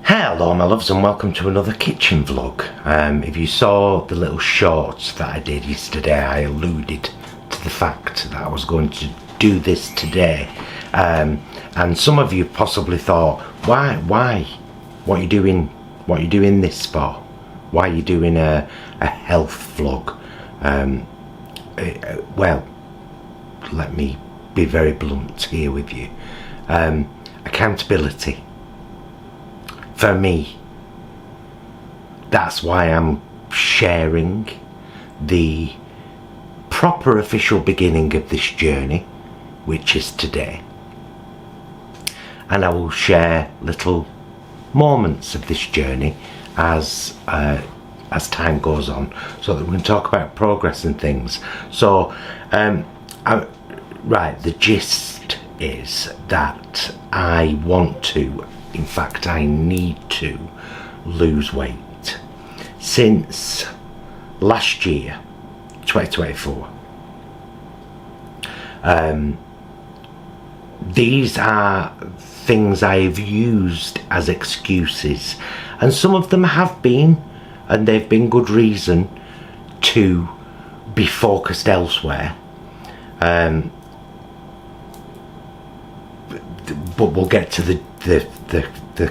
Hello my loves and welcome to another kitchen vlog. If you saw the little shorts that I did yesterday, I alluded to the fact that I was going to do this today, and some of you possibly thought, why, what are you doing this for? Why are you doing a health vlog? Well, let me be very blunt here with you. Accountability. For me, that's why I'm sharing the proper official beginning of this journey, which is today. And I will share little moments of this journey as time goes on, so that we can talk about progress and things. So, right, the gist is that I want to, in fact I need to, lose weight. Since last year, 2024, these are things I've used as excuses, and some of them have been, and they've been good reason to be focused elsewhere. But we'll get to the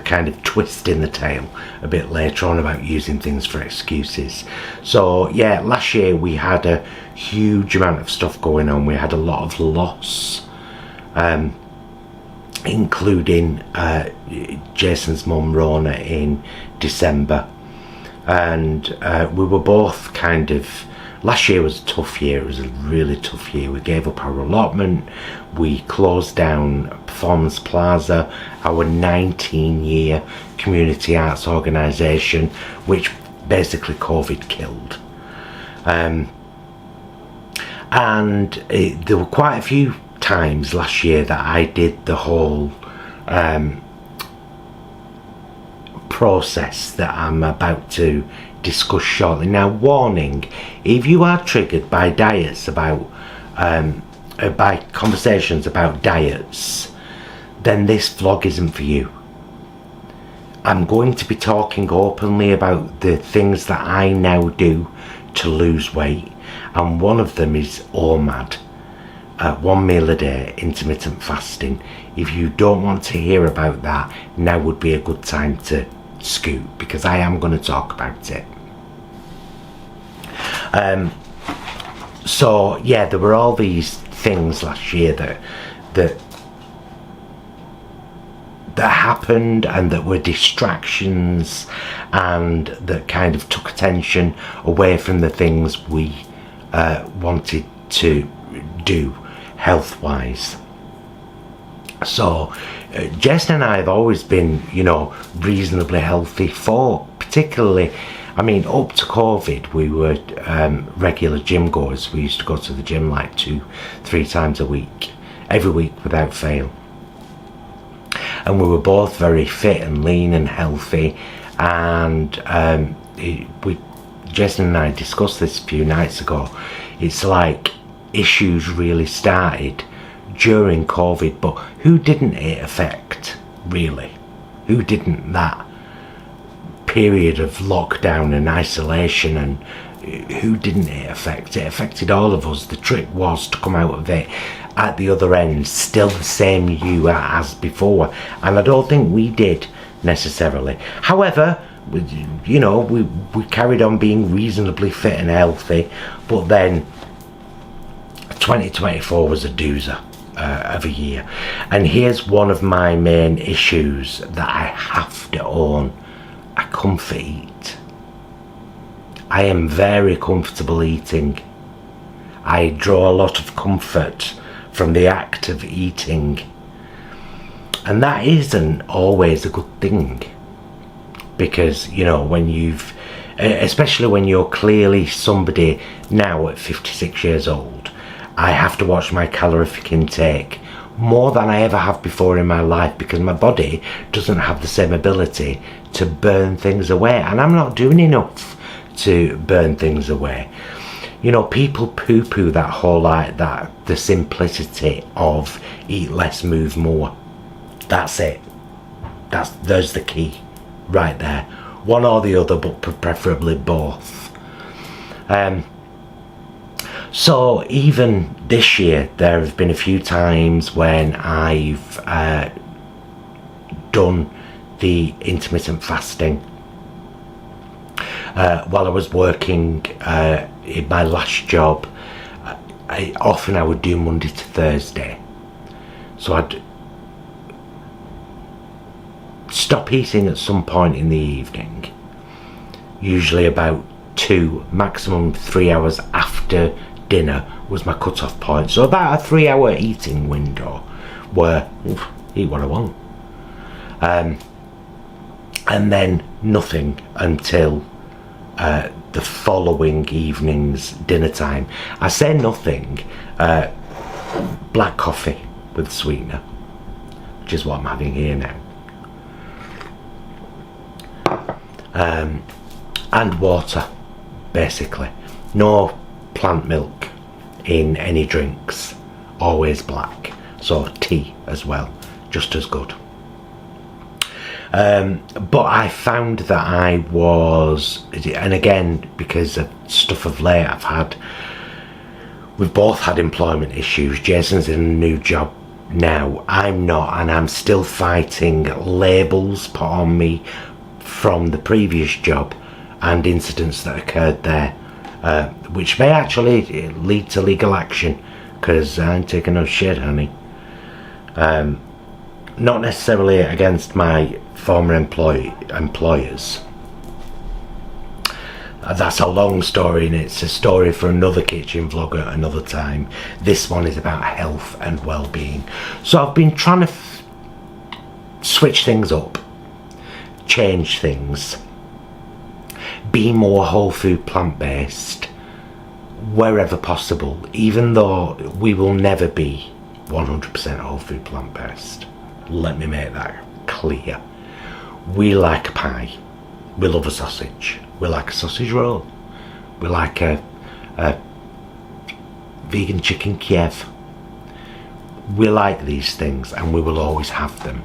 kind of twist in the tail a bit later on about using things for excuses. So yeah, last year we had a huge amount of stuff going on. We had a lot of loss, including Jason's mum Rona in December, and we were both kind of, last year was a tough year. It was a really tough year. We gave up our allotment, we closed down Performance Plaza, our 19-year community arts organisation, which basically COVID killed. And there were quite a few times last year that I did the whole process that I'm about to discuss shortly. Now, warning, if you are triggered by diets about by conversations about diets, then this vlog isn't for you. I'm going to be talking openly about the things that I now do to lose weight, and one of them is OMAD, 1 meal a day intermittent fasting. If you don't want to hear about that, now would be a good time to scoot, because I am going to talk about it. So yeah, there were all these things last year that happened, and that were distractions, and that kind of took attention away from the things we wanted to do health wise. So Jason and I have always been, you know, reasonably healthy for, particularly, I mean, up to COVID, we were regular gym goers. We used to go to the gym like 2-3 times a week, every week without fail. And we were both very fit and lean and healthy. And Jason and I discussed this a few nights ago. It's like issues really started during COVID, but who didn't it affect, really? Who didn't that period of lockdown and isolation, and who didn't it affect? It affected all of us. The trick was to come out of it at the other end still the same you as before, and I don't think we did necessarily. However, you know, we carried on being reasonably fit and healthy, but then 2024 was a doozer of a year. And here's one of my main issues that I have to own: I comfort eat. I am very comfortable eating. I draw a lot of comfort from the act of eating, and that isn't always a good thing, because, you know, when you've, especially when you're clearly somebody now at 56 years old, I have to watch my calorific intake more than I ever have before in my life, because my body doesn't have the same ability to burn things away, and I'm not doing enough to burn things away. You know, people poo-poo that whole, like, that, the simplicity of eat less, move more. That's it. There's the key. right there. One or the other, but preferably both. So even this year, there have been a few times when I've done the intermittent fasting. While I was working in my last job, I would do Monday to Thursday. So I'd stop eating at some point in the evening, usually about 2, maximum 3 hours after dinner was my cut-off point. So about a 3-hour eating window where eat what I want. And then nothing until the following evening's dinner time. I say nothing, black coffee with sweetener, which is what I'm having here now. And water, basically. No plant milk in any drinks, always black. So tea as well, just as good. But I found that I was, and again, because of stuff of late we've both had employment issues. Jason's in a new job now, I'm not, and I'm still fighting labels put on me from the previous job and incidents that occurred there, which may actually lead to legal action, because I ain't taking no shit, honey. Not necessarily against my former employers. That's a long story, and it's a story for another kitchen vlog at another time. This one is about health and well-being. So I've been trying to switch things up, change things, be more whole food plant-based wherever possible, even though we will never be 100% whole food plant-based. Let me make that clear. We like a pie. We love a sausage. We like a sausage roll. We like a vegan chicken Kiev. We like these things, and we will always have them.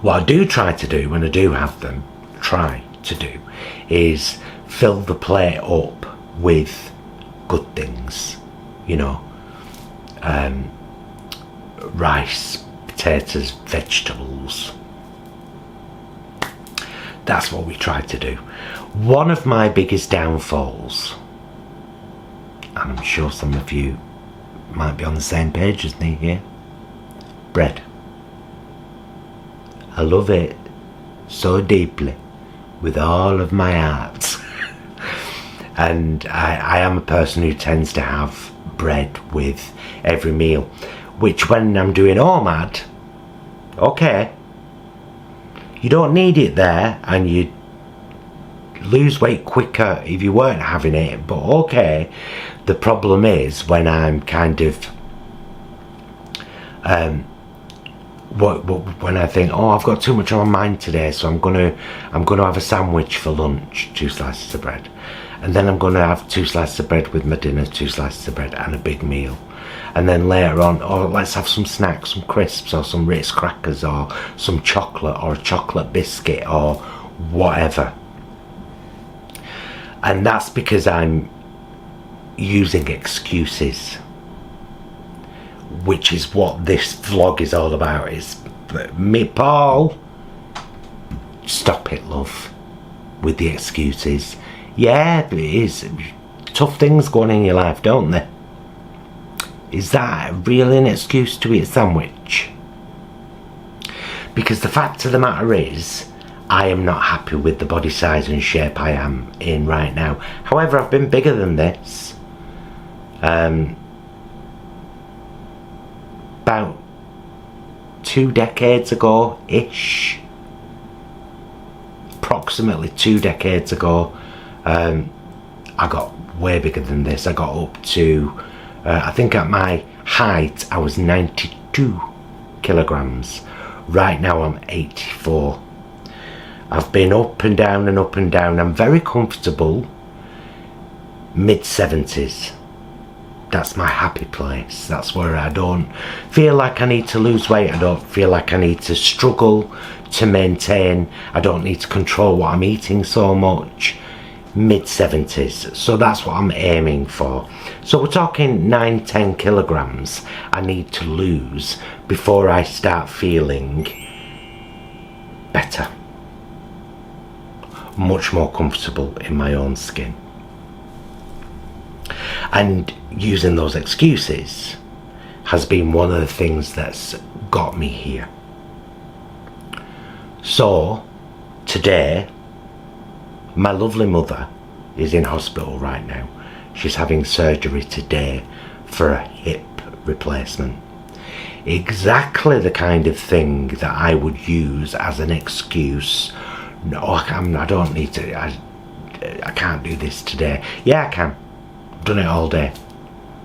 What I do try to do when I do have them, is fill the plate up with good things, you know, rice, potatoes, vegetables. That's what we try to do. One of my biggest downfalls, and I'm sure some of you might be on the same page as me here, bread. I love it so deeply with all of my heart. And I am a person who tends to have bread with every meal, which when I'm doing OMAD, okay, you don't need it there, and you lose weight quicker if you weren't having it, but okay. The problem is when I'm kind of when I think, oh, I've got too much on my mind today, so I'm gonna have a sandwich for lunch, 2 slices of bread, and then I'm gonna have 2 slices of bread with my dinner, 2 slices of bread and a big meal. And then later on, oh, let's have some snacks, some crisps or some Ritz crackers or some chocolate or a chocolate biscuit or whatever. And that's because I'm using excuses, which is what this vlog is all about. Is me, Paul, stop it, love, with the excuses. Yeah, it is. Tough things go on in your life, don't they? Is that really an excuse to eat a sandwich? Because the fact of the matter is, I am not happy with the body size and shape I am in right now. However, I've been bigger than this. About 2 decades ago-ish. Approximately 2 decades ago, I got way bigger than this. I got up to, I think at my height, I was 92 kilograms. Right now I'm 84. I've been up and down and up and down. I'm very comfortable mid-70s. That's my happy place. That's where I don't feel like I need to lose weight. I don't feel like I need to struggle to maintain. I don't need to control what I'm eating so much. Mid-70s. So that's what I'm aiming for. So we're talking 9-10 kilograms I need to lose before I start feeling better. Much more comfortable in my own skin. And using those excuses has been one of the things that's got me here. So today, my lovely mother is in hospital right now. She's having surgery today for a hip replacement. Exactly the kind of thing that I would use as an excuse. No, I don't need to, I can't do this today. Yeah, I can. I've done it all day.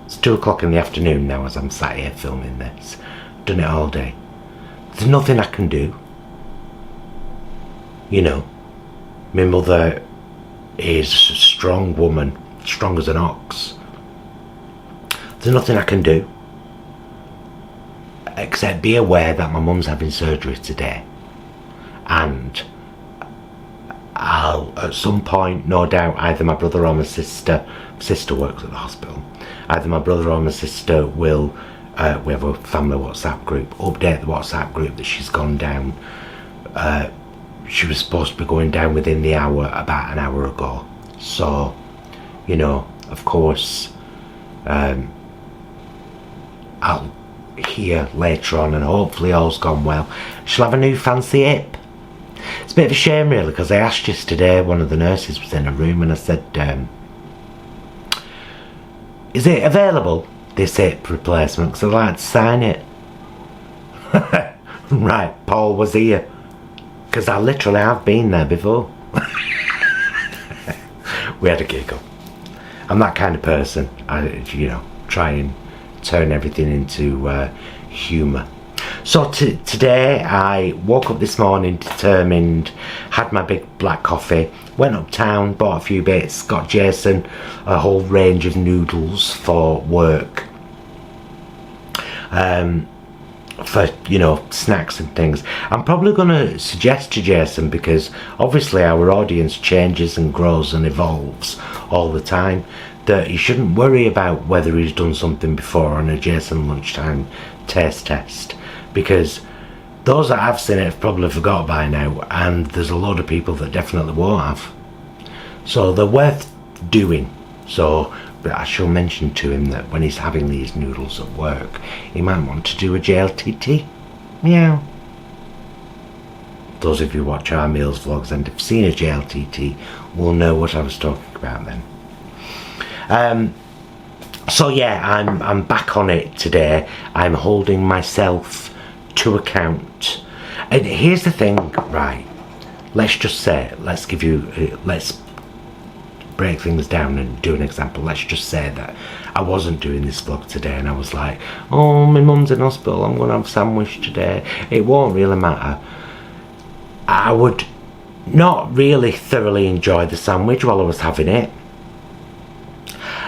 It's 2 o'clock in the afternoon now as I'm sat here filming this. I've done it all day. There's nothing I can do. You know, my mother is a strong woman, strong as an ox. There's nothing I can do except be aware that my mum's having surgery today, and I'll at some point, no doubt, either my brother or my sister works at the hospital, either my brother or my sister will, we have a family WhatsApp group, update the WhatsApp group that she's gone down. She was supposed to be going down within the hour, about an hour ago. So, you know, of course, I'll hear later on, and hopefully all's gone well. She'll have a new fancy hip. It's a bit of a shame really, because I asked yesterday, one of the nurses was in a room, and I said, is it available, this hip replacement, because I'd like to sign it. Right, Paul was here, because I literally have been there before. We had a giggle. I'm that kind of person. I, you know, try and turn everything into humour. So today I woke up this morning determined, had my big black coffee, went uptown, bought a few bits, got Jason a whole range of noodles for work. For, you know, snacks and things. I'm probably going to suggest to Jason, because obviously our audience changes and grows and evolves all the time, that he shouldn't worry about whether he's done something before on a Jason lunchtime taste test, because those that have seen it have probably forgot by now, and there's a lot of people that definitely won't have. So they're worth doing. So, but I shall mention to him that when he's having these noodles at work, he might want to do a JLTT. Meow. Those of you who watch our meals vlogs and have seen a JLTT will know what I was talking about then. So yeah, I'm back on it today. I'm holding myself to account. And here's the thing, right? Let's just say, let's break things down and do an example. Let's just say that I wasn't doing this vlog today and I was like, oh, my mum's in hospital, I'm going to have a sandwich today. It won't really matter. I would not really thoroughly enjoy the sandwich while I was having it.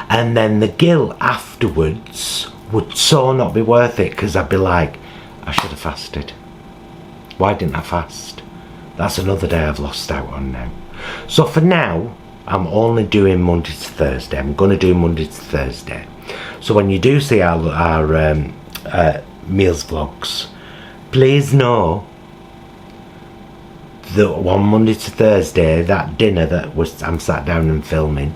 And then the guilt afterwards would so not be worth it, because I'd be like, I should have fasted. Why didn't I fast? That's another day I've lost out on now. So for now, I'm only doing Monday to Thursday. I'm going to do Monday to Thursday. So when you do see our meals vlogs, please know that on Monday to Thursday, that dinner that I'm sat down and filming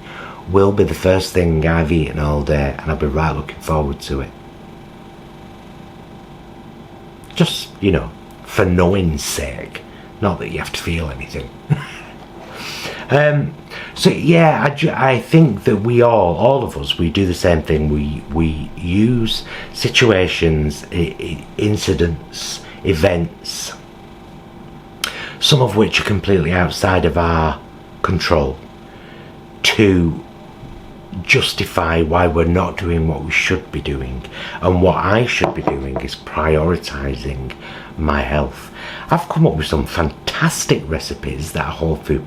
will be the first thing I've eaten all day, and I'll be right looking forward to it. Just, you know, for knowing's sake, not that you have to feel anything. So yeah, I think that we all of us, we do the same thing. We use situations, incidents, events, some of which are completely outside of our control, to justify why we're not doing what we should be doing. And what I should be doing is prioritising my health. I've come up with some fantastic recipes that are whole food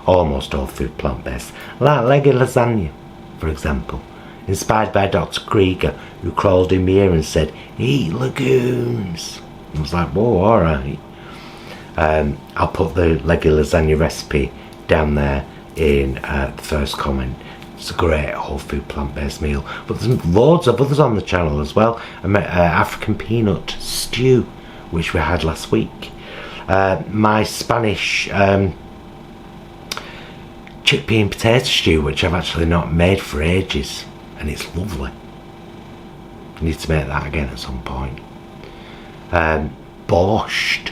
almost whole food plant based, like Lego lasagna, for example. inspired by Dr. Krieger, who crawled in my ear and said, "Eat legumes." I was like, whoa, alright. I'll put the leggy lasagna recipe down there in the first comment. It's a great whole food plant-based meal, but there's loads of others on the channel as well. African peanut stew, which we had last week. My Spanish chickpea and potato stew, which I've actually not made for ages, and it's lovely. I need to make that again at some point. Borscht,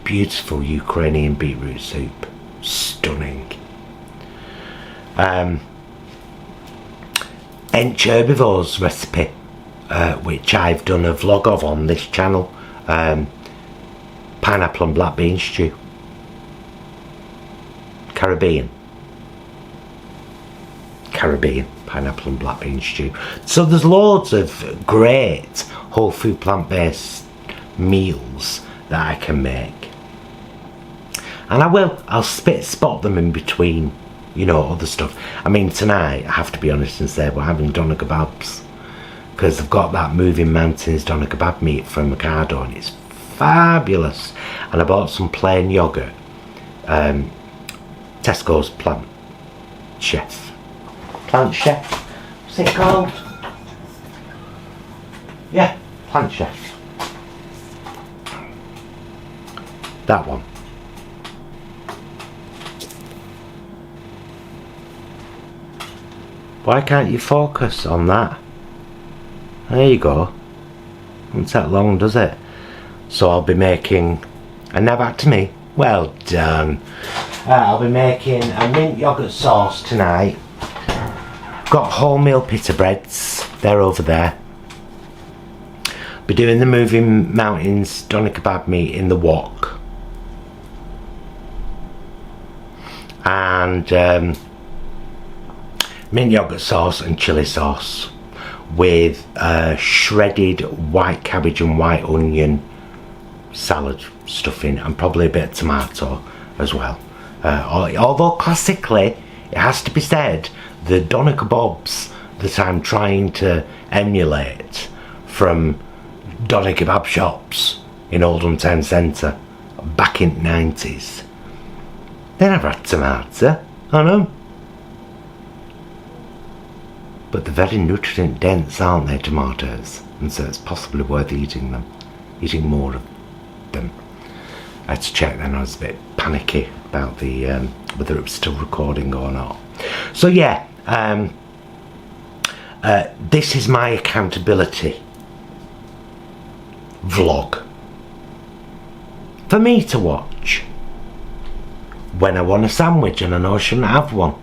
beautiful Ukrainian beetroot soup, stunning. Ench Herbivores recipe, which I've done a vlog of on this channel. Pineapple and black bean stew, Caribbean pineapple and black bean stew. So there's loads of great whole food plant-based meals that I can make, and I'll spot them in between, you know, other stuff. I mean, tonight I have to be honest and say we're having doner kebabs, because I've got that Moving Mountains doner kebab meat from Mercado and it's fabulous. And I bought some plain yogurt, Tesco's Plant Chef, what's it called? Yeah, Plant Chef, that one. Why can't you focus on that? There you go. Doesn't take long, does it? So I'll be making, and now back to me. Well done. I'll be making a mint yogurt sauce tonight. Got wholemeal pita breads, they're over there. Be doing the Moving Mountains doner kebab meat in the wok. And mint yogurt sauce and chili sauce with shredded white cabbage and white onion salad stuffing, and probably a bit of tomato as well. Although classically, it has to be said, the doner kebabs that I'm trying to emulate from doner kebab shops in Oldham town centre back in the 90s, they never had tomato, I know. But they're very nutrient dense, aren't they, tomatoes? And so it's possibly worth eating them, eating more of them. I had to check then, I was a bit panicky about the whether it was still recording or not. So yeah, this is my accountability vlog for me to watch when I want a sandwich and I know I shouldn't have one.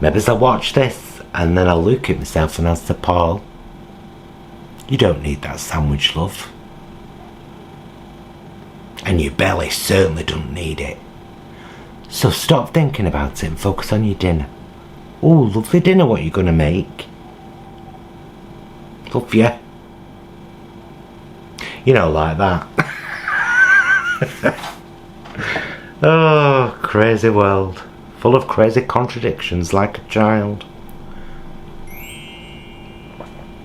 Maybe as I watch this and then I'll look at myself and I'll say, Paul, you don't need that sandwich, love. And your belly certainly doesn't need it. So stop thinking about it and focus on your dinner. Oh, lovely dinner, what you're going to make. Love you. You know, like that. Oh, crazy world. Full of crazy contradictions, like a child.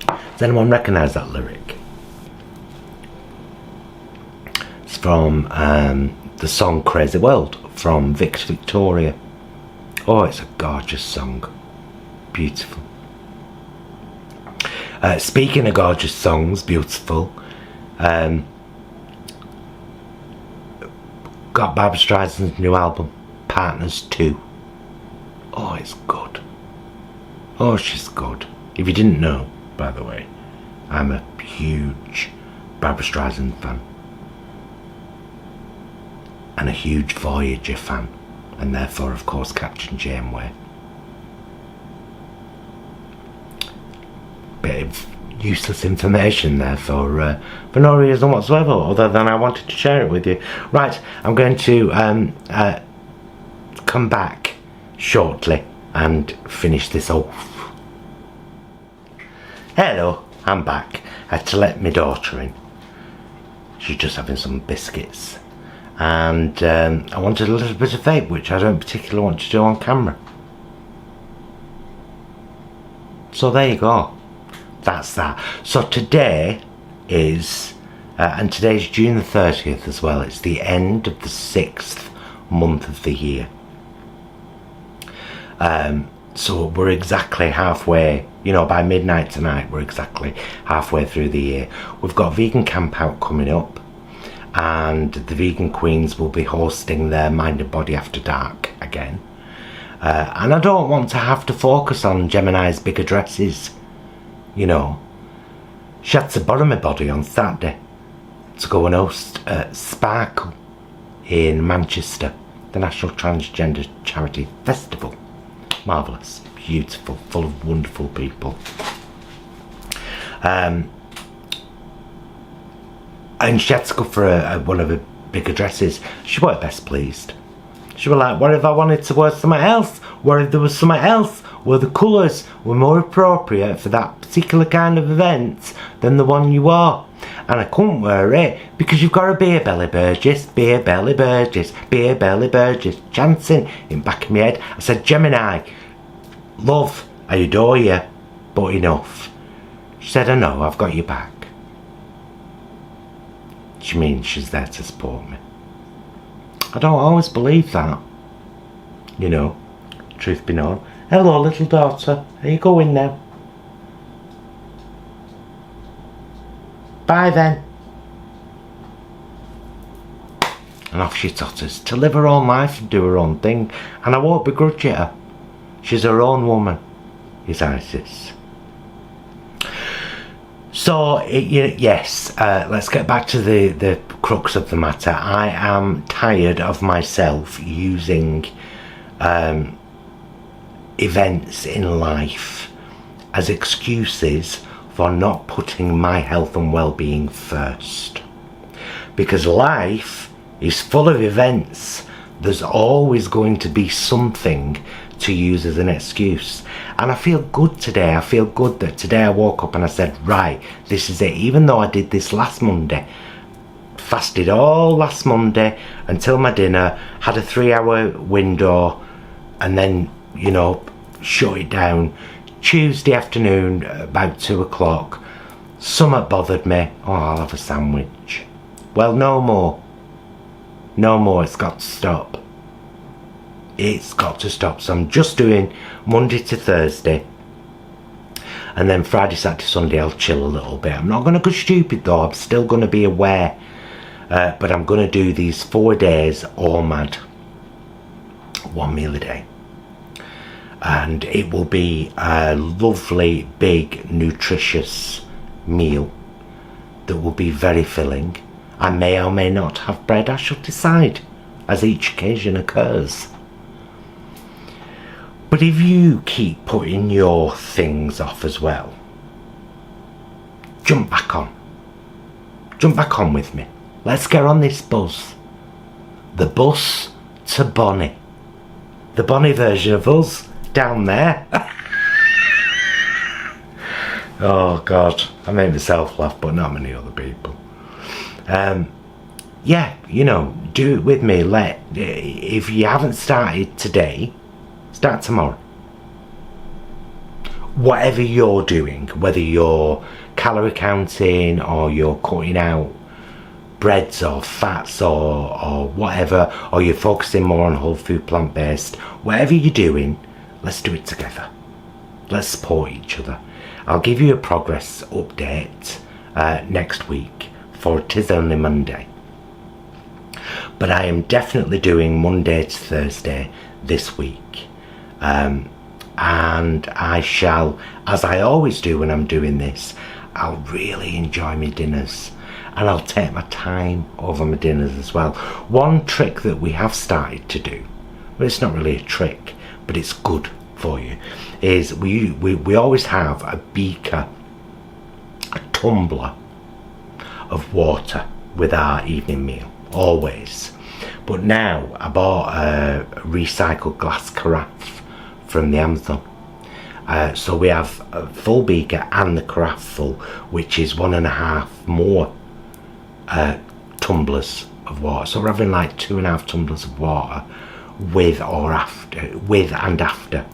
Does anyone recognise that lyric? It's from the song Crazy World from Victor Victoria. Oh, it's a gorgeous song. Beautiful. Speaking of gorgeous songs, beautiful, got Barbra Streisand's new album, Partners 2. Oh, it's good. Oh, she's good. If you didn't know, by the way, I'm a huge Barbra Streisand fan. And a huge Voyager fan. And therefore, of course, Captain Janeway. Bit of useless information there for no reason whatsoever, other than I wanted to share it with you. Right, I'm going to come back shortly and finish this off. Hello, I'm back. I had to let my daughter in. She's just having some biscuits. And I wanted a little bit of vape, which I don't particularly want to do on camera. So there you go. That's that. So today is, and today's June the 30th as well. It's the end of the 6th month of the year. So we're exactly halfway, you know, by midnight tonight, we're exactly halfway through the year. We've got Vegan Camp Out coming up, and the Vegan Queens will be hosting their Mind and Body After Dark again. And I don't want to have to focus on Gemini's big addresses, you know. She had to borrow my body on Saturday to go and host Sparkle in Manchester, the National Transgender Charity Festival. Marvellous, beautiful, full of wonderful people. And she had to go for one of her big addresses. She weren't best pleased. She was like, what if I wanted to wear something else? What if there was something else where the colours were more appropriate for that particular kind of event than the one you wore? And I couldn't wear it because you've got to be a Belly Burgess, be a Belly Burgess, be a Belly Burgess, chanting in the back of my head. I said, Gemini, love, I adore you, but enough. She said, I know, I've got your back. She means she's there to support me. I don't always believe that, you know, truth be known. Hello, little daughter, are you going now? Bye then. And off she totters to live her own life and do her own thing, and I won't begrudge it her. She's her own woman, is Isis. So, yes, let's get back to the crux of the matter. I am tired of myself using events in life as excuses for not putting my health and well-being first. Because life is full of events. There's always going to be something to use as an excuse. And I feel good today. I feel good that today I woke up and I said, right, this is it. Even though I did this last Monday, fasted all last Monday until my dinner, had a 3-hour window, and then, you know, shut it down. Tuesday afternoon, about 2 o'clock, something bothered me. Oh, I'll have a sandwich. Well, no more. No more. It's got to stop. It's got to stop. So I'm just doing Monday to Thursday, and then Friday, Saturday, Sunday I'll chill a little bit. I'm not going to go stupid though. I'm still going to be aware, but I'm going to do these 4 days all mad, 1 meal a day, and it will be a lovely, big, nutritious meal that will be very filling. I may or may not have bread. I shall decide as each occasion occurs. But if you keep putting your things off as well, jump back on. Jump back on with me. Let's get on this bus. The bus to Bonnie. The Bonnie version of us down there. Oh God, I made myself laugh, but not many other people. Yeah, you know, do it with me. If you haven't started today, start tomorrow. Whatever you're doing, whether you're calorie counting or you're cutting out breads or fats or whatever, or you're focusing more on whole food, plant-based, whatever you're doing, let's do it together. Let's support each other. I'll give you a progress update next week, for it is only Monday. But I am definitely doing Monday to Thursday this week. And I shall, as I always do when I'm doing this, I'll really enjoy my dinners, and I'll take my time over my dinners as well. One trick that we have started to do, well, it's not really a trick, but it's good for you, is we always have a beaker, a tumbler of water with our evening meal, always. But now I bought a recycled glass carafe from the Amazon. So we have a full beaker and the carafe full, which is 1.5 more tumblers of water. So we're having like 2.5 tumblers of water with and after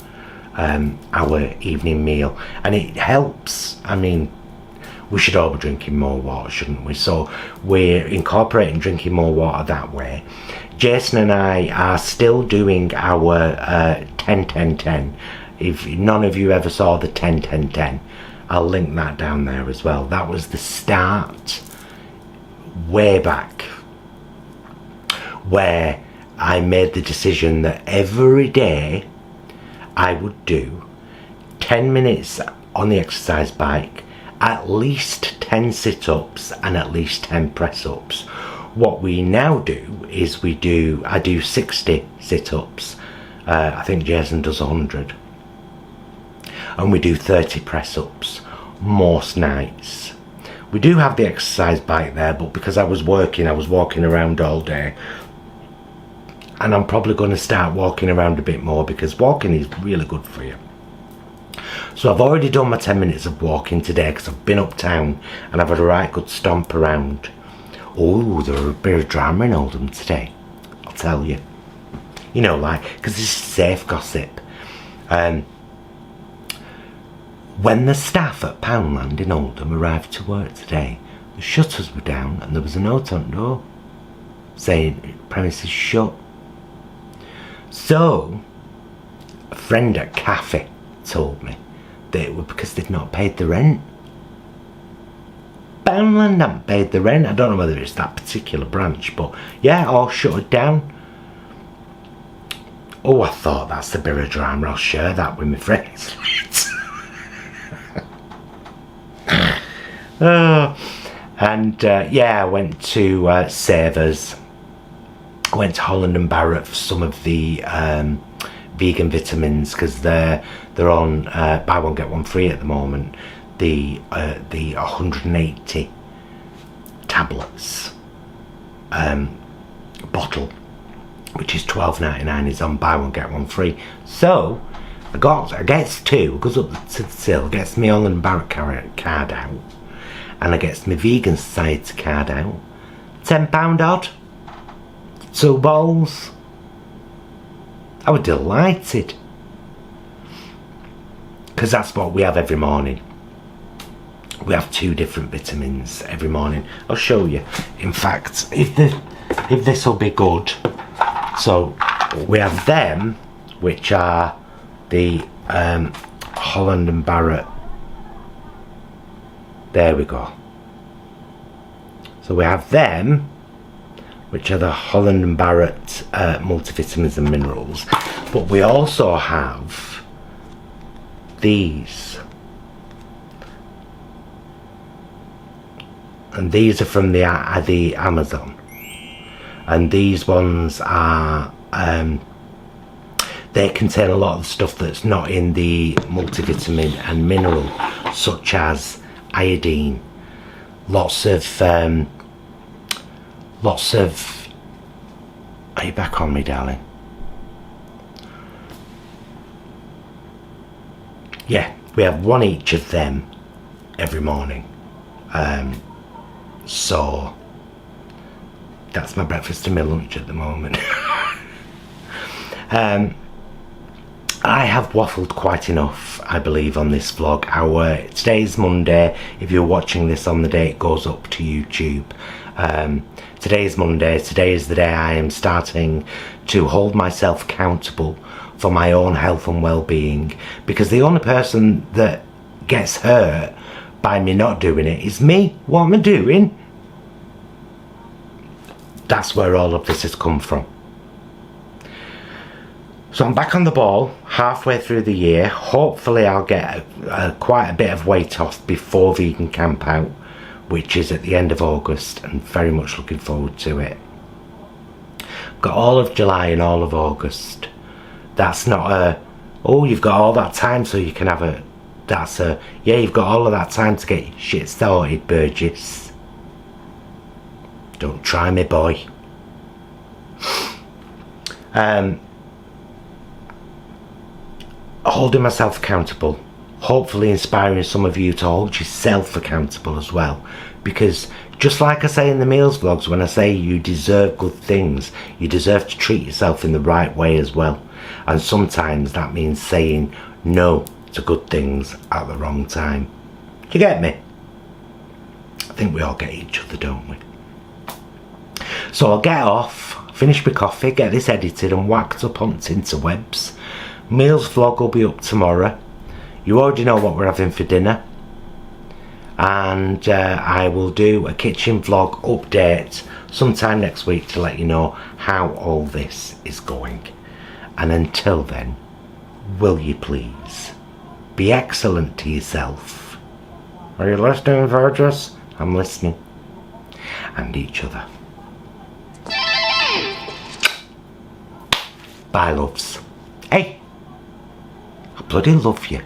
our evening meal, and it helps. I mean, we should all be drinking more water, shouldn't we? So we're incorporating drinking more water that way. Jason and I are still doing our 10-10-10. If none of you ever saw the 10-10-10, I'll link that down there as well. That was the start way back where I made the decision that every day I would do 10 minutes on the exercise bike, at least 10 sit-ups and at least 10 press-ups. What we now do is I do 60 sit-ups, I think Jason does 100, and we do 30 press-ups most nights. We do have the exercise bike there, but because I was walking around all day, and I'm probably going to start walking around a bit more because walking is really good for you. So I've already done my 10 minutes of walking today because I've been uptown and I've had a right good stomp around. Oh, there was a bit of drama in Oldham today, I'll tell you. You know, like, because this is safe gossip. When the staff at Poundland in Oldham arrived to work today, the shutters were down and there was a note on the door saying premises shut. So, a friend at Cafe told me that it was because they'd not paid the rent. Poundland hadn't paid the rent. I don't know whether it's that particular branch, but yeah, all shuttered down. Oh, I thought that's a bit of drama. I'll share that with my friends. Yeah, I went to Savers. I went to Holland and Barrett for some of the vegan vitamins because they're on buy one get one free at the moment. The 180 tablets bottle, which is $12.99, is on buy one get one free. So I gets two, goes up to the till, gets me Holland and Barrett card out, and I gets my Vegan Society card out. £10 odd, 2 bowls. I was delighted because that's what we have every morning. We have 2 different vitamins every morning. I'll show you. In fact, if this will be good. So we have them, which are the Holland and Barrett. There we go. So we have them, which are the Holland and Barrett multivitamins and minerals, but we also have these, and these are from the Amazon, and these ones are they contain a lot of stuff that's not in the multivitamin and mineral, such as iodine, lots of are you back on me, darling? Yeah, we have one each of them every morning. So that's my breakfast and my lunch at the moment. I have waffled quite enough, I believe, on this vlog. Today's Monday. If you're watching this on the day it goes up to YouTube, today is Monday. Today is the day I am starting to hold myself accountable for my own health and well-being, because the only person that gets hurt by me not doing it is me. What am I doing? That's where all of this has come from. So I'm back on the ball halfway through the year. Hopefully I'll get quite a bit of weight off before Vegan Camp Out, which is at the end of August, and very much looking forward to it. Got all of July and all of August. That's not a, oh, you've got all that time so you can have a, that's a, yeah, you've got all of that time to get your shit started, Burgess. Don't try me, boy. Holding myself accountable, hopefully inspiring some of you to hold yourself accountable as well, because just like I say in the meals vlogs, when I say you deserve good things, you deserve to treat yourself in the right way as well, and sometimes that means saying no to good things at the wrong time. Do you get me? I think we all get each other, don't we? So I'll get off, finish my coffee, get this edited and whacked up on interwebs. Meals vlog will be up tomorrow. You already know what we're having for dinner. And I will do a kitchen vlog update sometime next week to let you know how all this is going. And until then, will you please be excellent to yourself? Are you listening, Virgis? I'm listening. And each other. Bye, loves. Hey, I bloody love you.